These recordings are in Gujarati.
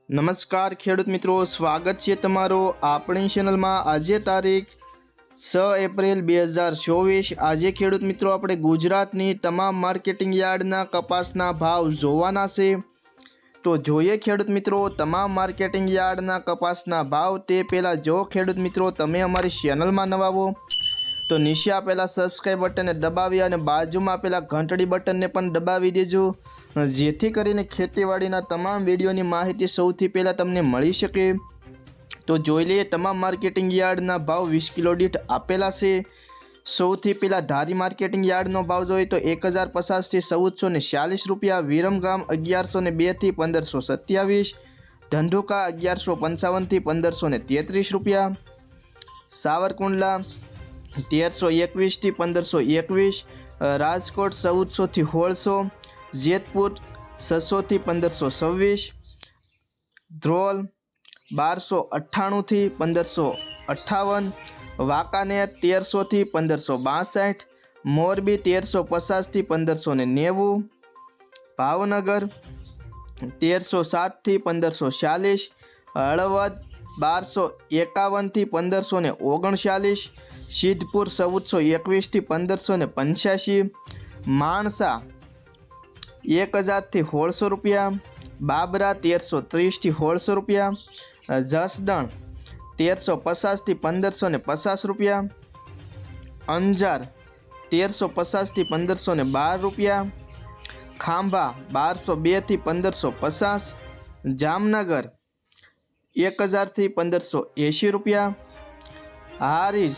નમસ્કાર ખેડૂત મિત્રો, સ્વાગત છે તમારો આપણી ચેનલમાં। આજે તારીખ 6 એપ્રિલ 2024। આજે ખેડૂત મિત્રો આપણે ગુજરાતની તમામ માર્કેટિંગ યાર્ડના કપાસના ભાવ જોવાના છે। તો જોઈએ ખેડૂત મિત્રો તમામ માર્કેટિંગ યાર્ડના કપાસના ભાવ। તે પહેલાં જો ખેડૂત મિત્રો તમે અમારી ચેનલમાં નવા હો તો નીચે આપેલા સબસ્ક્રાઇબ બટનને દબાવી અને બાજુમાં આપેલા ઘંટડી બટનને પણ દબાવી દેજો, જેથી કરીને ખેતીવાડીના તમામ વિડીયોની માહિતી સૌથી પહેલાં તમને મળી શકે। તો જોઈ લઈએ તમામ માર્કેટિંગ યાર્ડના ભાવ 20 કિલો દીઠ આપેલા છે। સૌથી પહેલાં ધારી માર્કેટિંગ યાર્ડનો ભાવ જોઈએ તો 1050 થી 1440 રૂપિયા, વિરમગામ 1102 થી 1527, ધંધુકા 1155 થી 1533 રૂપિયા, સાવરકુંડલા 1321 થી 1521, રાજકોટ 1400 થી 1600, જેતપુર 600 થી 1526, ધ્રોલ 1298 થી 1558, વાંકાનેર 1300 થી 1562, મોરબી 1350 થી 1590, ભાવનગર 1307 થી 1540, હળવદ 1251 થી 1539, સિદ્ધપુર 1421 થી 1585, માણસા 1000 થી 1600 રૂપિયા, બાબરા 1330 થી 1600 રૂપિયા, જસદણ 1350 થી 1550 રૂપિયા, અંજાર 1350 થી 1512 રૂપિયા, ખાંભા 1202 થી 1550, જામનગર 1000 થી 1580 રૂપિયા, હારીજ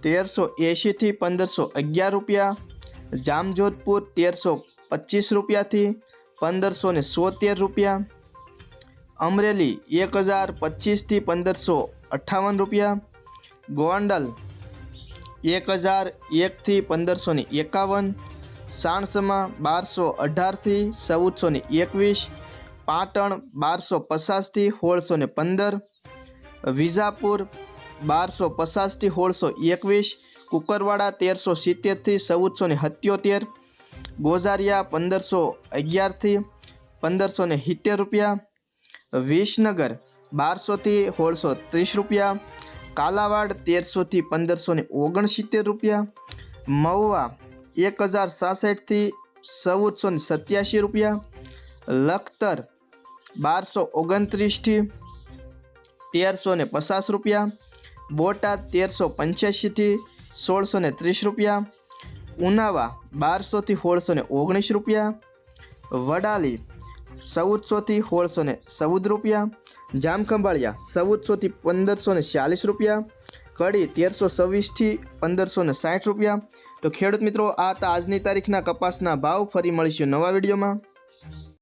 1380 થી 1511 રૂપિયા, જામજોધપુર 1325 રૂપિયાથી 1577 રૂપિયા, અમરેલી 1025 થી 1558 રૂપિયા, ગોંડલ 1001 થી 1551, સાણસમા 1218 થી 1421, પાટણ 1250 થી 1615, વિજાપુર 1250 થી 1621, કુકરવાડા 1370 થી 1477, ગોઝારિયા 1511 થી 1570 રૂપિયા, વિસનગર 1200 થી 1630 રૂપિયા, કાલાવાડ 1300 થી 1569 રૂપિયા, મહુવા 1066 થી 1487 રૂપિયા, લખતર 1229 થી 1350 રૂપિયા, બોટાદ 1385 થી 1630 રૂપિયા, ઉનાવા 1200 થી 1619 રૂપિયા, વડાલી 1400 થી 1614 રૂપિયા, જામખંભાળિયા 1400 થી 1540 રૂપિયા, કડી 1326 થી 1560 રૂપિયા। તો ખેડૂત મિત્રો આ હતા આજની તારીખના કપાસના ભાવ। ફરી મળીશું નવા વિડીયોમાં।